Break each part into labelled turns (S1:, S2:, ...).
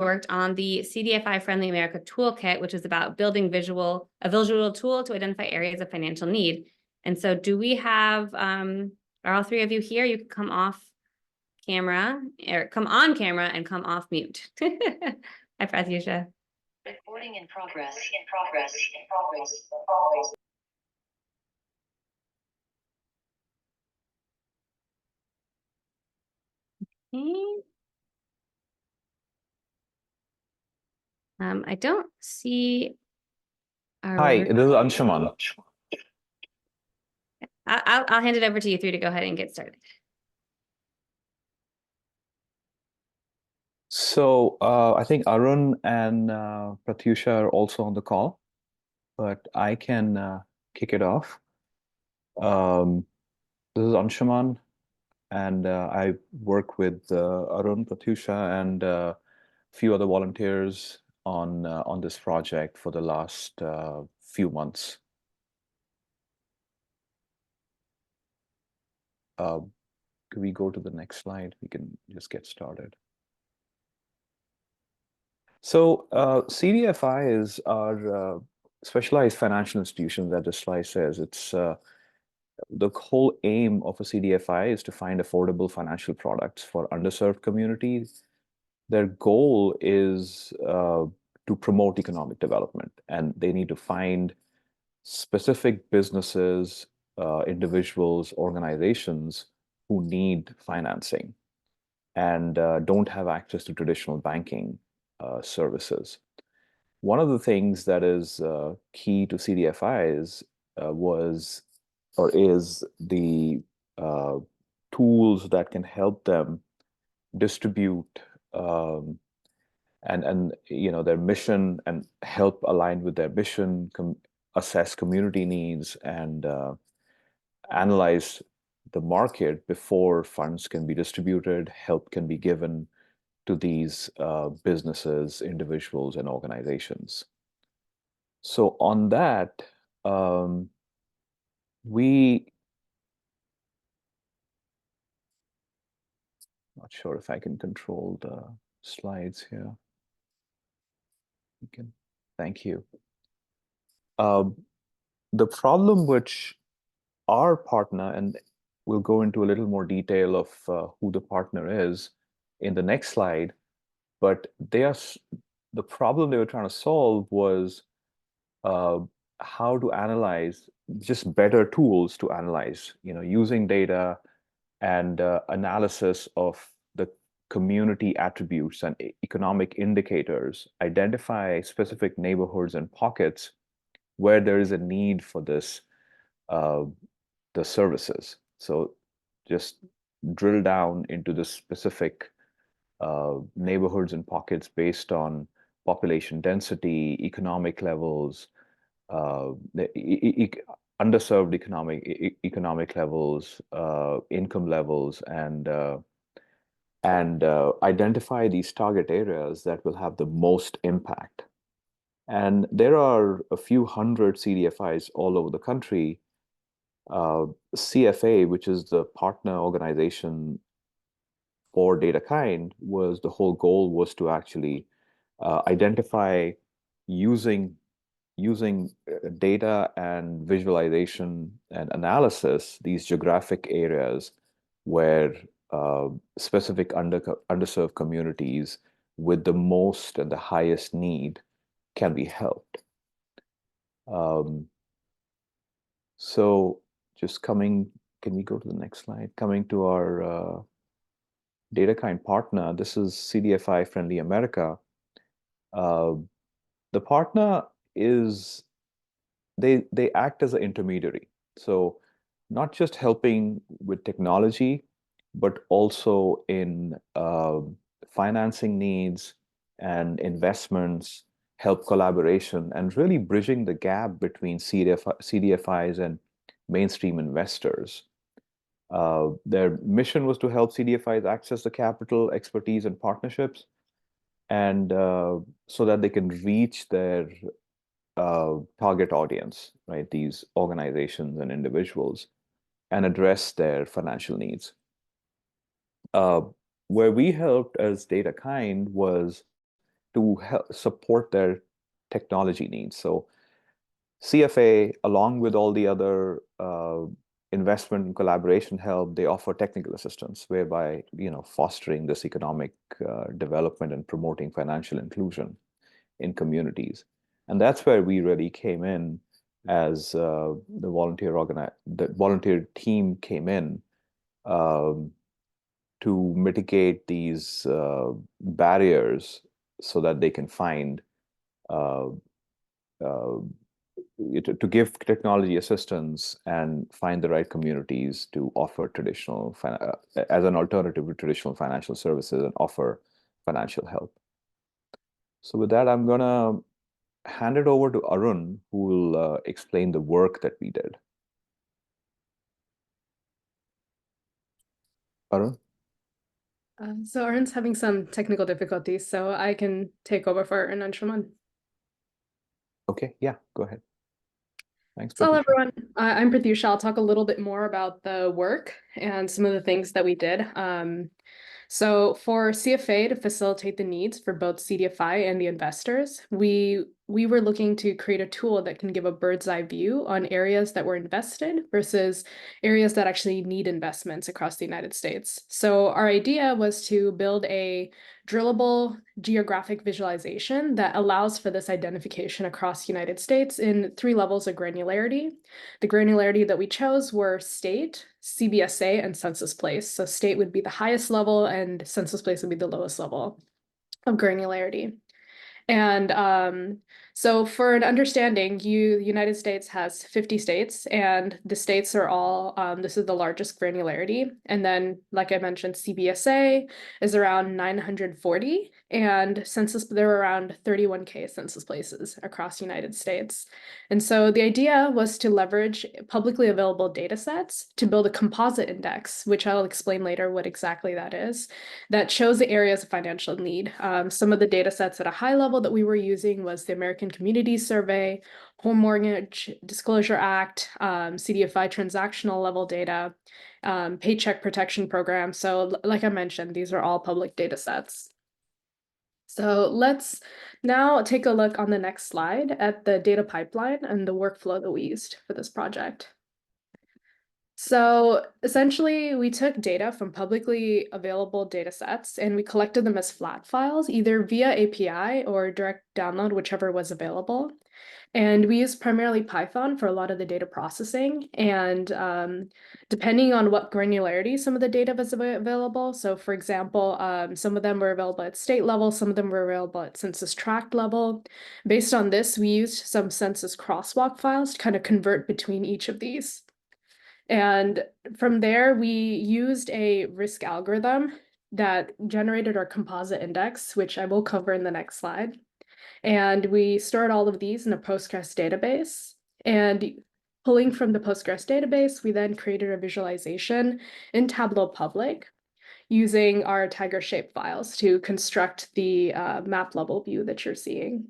S1: worked on the CDFI Friendly America Toolkit, which is about building a visual tool to identify areas of financial need. And so do we have, are all three of you here? You can come off camera, or come on camera and come off mute. Hi, Pratyusha.
S2: Recording in progress.
S1: Okay. I don't see.
S3: Hi, this is Anshuman.
S1: I'll hand it over to you three to go ahead and get started.
S3: So I think Arun and Pratyusha are also on the call, but I can kick it off. This is Anshuman, and I work with Arun, Pratyusha, and a few other volunteers on this project for the last few months. Can we go to the next slide? We can just get started. So CDFI is our specialized financial institution that the slide says. It's the whole aim of a CDFI is to find affordable financial products for underserved communities. Their goal is to promote economic development, and they need to find specific businesses, individuals, organizations who need financing and don't have access to traditional banking services. One of the things that is key to CDFIs is the tools that can help them distribute and their mission and help align with their mission, assess community needs, and analyze the market before funds can be distributed, help can be given to these businesses, individuals, and organizations. So on that, not sure if I can control the slides here. You can, thank you. The problem which our partner, and we'll go into a little more detail of who the partner is in the next slide, but the problem they were trying to solve was how to analyze, just better tools to analyze, using data and analysis of the community attributes and economic indicators, identify specific neighborhoods and pockets where there is a need for this, the services. So just drill down into the specific neighborhoods and pockets based on population density, economic levels, underserved economic levels, income levels, and identify these target areas that will have the most impact. And there are a few hundred CDFIs all over the country. CFA, which is the partner organization for DataKind, the whole goal was to actually identify using data and visualization and analysis, these geographic areas where specific underserved communities with the most and the highest need can be helped. So just can we go to the next slide? Coming to our DataKind partner, this is CDFI Friendly America. The partner is, they act as an intermediary. So not just helping with technology, but also in financing needs and investments, help collaboration, and really bridging the gap between CDFIs and mainstream investors. Their mission was to help CDFIs access the capital, expertise, and partnerships, and so that they can reach their target audience, right? These organizations and individuals, and address their financial needs. Where we helped as DataKind was to help support their technology needs. So CFA, along with all the other investment and collaboration help, they offer technical assistance, whereby fostering this economic development and promoting financial inclusion in communities. And that's where we really came in as the volunteer team came in to mitigate these barriers so that they can find to give technology assistance and find the right communities to offer traditional as an alternative to traditional financial services and offer financial help. So with that, I'm gonna hand it over to Arun, who will explain the work that we did. Arun?
S4: So Arun's having some technical difficulties, so I can take over for Anshuman.
S3: Okay, yeah, go ahead. Thanks,
S4: So hello,
S3: Pratyusha.
S4: everyone. I'm Pratyusha. I'll talk a little bit more about the work and some of the things that we did. So for CFA to facilitate the needs for both CDFI and the investors, we were looking to create a tool that can give a bird's eye view on areas that were invested versus areas that actually need investments across the United States. So our idea was to build a drillable geographic visualization that allows for this identification across the United States in 3 levels of granularity. The granularity that we chose were state, CBSA, and census place. So state would be the highest level and census place would be the lowest level of granularity. And so for an understanding, the United States has 50 states, and the states are all, this is the largest granularity. And then, like I mentioned, CBSA is around 940, and census, there are around 31K census places across the United States. And so the idea was to leverage publicly available data sets to build a composite index, which I'll explain later what exactly that is, that shows the areas of financial need. Some of the data sets at a high level that we were using was the American Communities Survey, Home Mortgage Disclosure Act, CDFI transactional level data, Paycheck Protection Program. So like I mentioned, these are all public data sets. So let's now take a look on the next slide at the data pipeline and the workflow that we used for this project. So essentially, we took data from publicly available data sets and we collected them as flat files, either via API or direct download, whichever was available. And we used primarily Python for a lot of the data processing. And depending on what granularity some of the data was available, so for example, some of them were available at state level, some of them were available at census tract level. Based on this, we used some census crosswalk files to kind of convert between each of these. And from there, we used a risk algorithm that generated our composite index, which I will cover in the next slide. And we stored all of these in a Postgres database. And pulling from the Postgres database, we then created a visualization in Tableau Public using our tiger shape files to construct the map level view that you're seeing.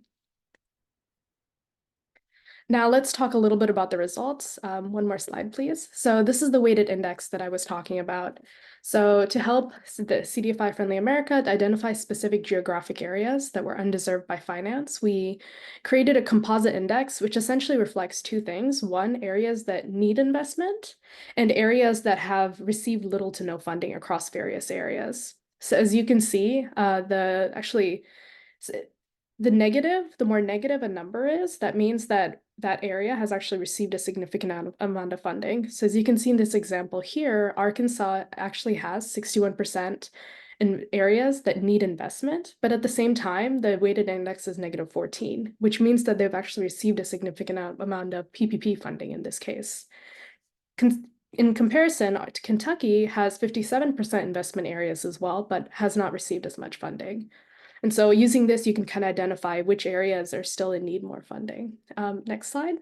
S4: Now let's talk a little bit about the results. One more slide, please. So this is the weighted index that I was talking about. So to help the CDFI Friendly America identify specific geographic areas that were undeserved by finance, we created a composite index, which essentially reflects 2 things. One, areas that need investment, and areas that have received little to no funding across various areas. So as you can see, the more negative a number is, that means that that area has actually received a significant amount of funding. So as you can see in this example here, Arkansas actually has 61% in areas that need investment, but at the same time, the weighted index is -14, which means that they've actually received a significant amount of PPP funding in this case. In comparison, Kentucky has 57% investment areas as well, but has not received as much funding. And so using this, you can kind of identify which areas are still in need more funding. Next slide.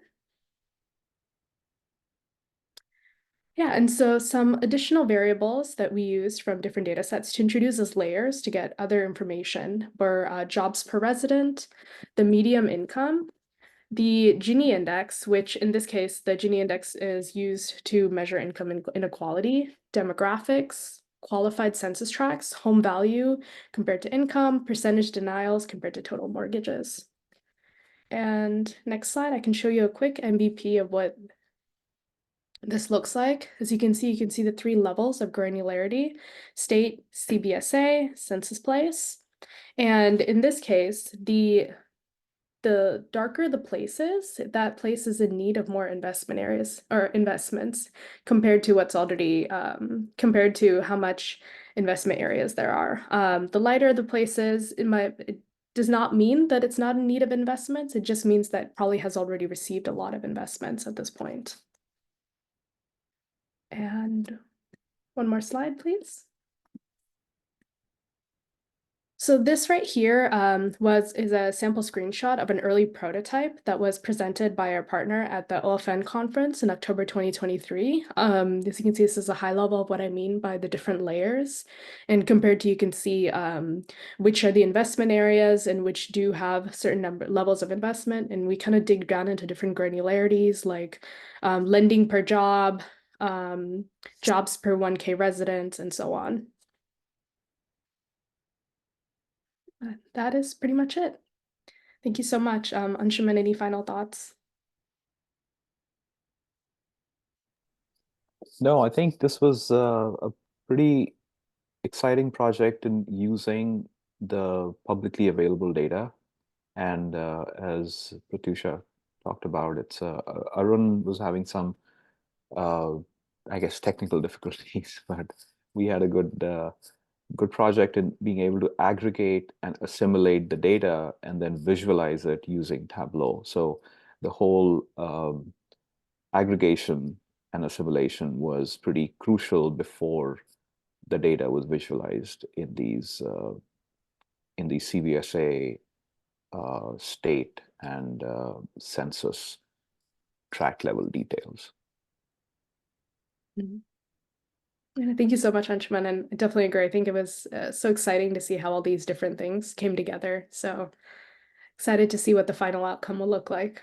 S4: Yeah, and so some additional variables that we used from different data sets to introduce as layers to get other information were jobs per resident, the median income, the Gini index, which in this case, the Gini index is used to measure income inequality, demographics, qualified census tracts, home value compared to income, percentage denials compared to total mortgages. And next slide, I can show you a quick MVP of what this looks like. As you can see the 3 levels of granularity: state, CBSA, census place. And in this case, the darker the place is, that place is in need of more investment areas or investments compared to what's already compared to how much investment areas there are. The lighter the place is, it does not mean that it's not in need of investments. It just means that probably has already received a lot of investments at this point. And one more slide, please. So this right here is a sample screenshot of an early prototype that was presented by our partner at the OFN conference in October 2023. As you can see, this is a high level of what I mean by the different layers. And compared to, you can see which are the investment areas and which do have certain levels of investment. And we kind of dig down into different granularities like lending per job, jobs per 1K resident, and so on. That is pretty much it. Thank you so much. Anshuman, any final thoughts?
S3: No, I think this was a pretty exciting project in using the publicly available data. And as Pratyusha talked about, it's Arun was having some, I guess, technical difficulties, but we had a good project in being able to aggregate and assimilate the data and then visualize it using Tableau. So the whole aggregation and assimilation was pretty crucial before the data was visualized in these CBSA state and census tract level details.
S4: Mm-hmm. Thank you so much, Anshuman, and I definitely agree. I think it was so exciting to see how all these different things came together. So excited to see what the final outcome will look like.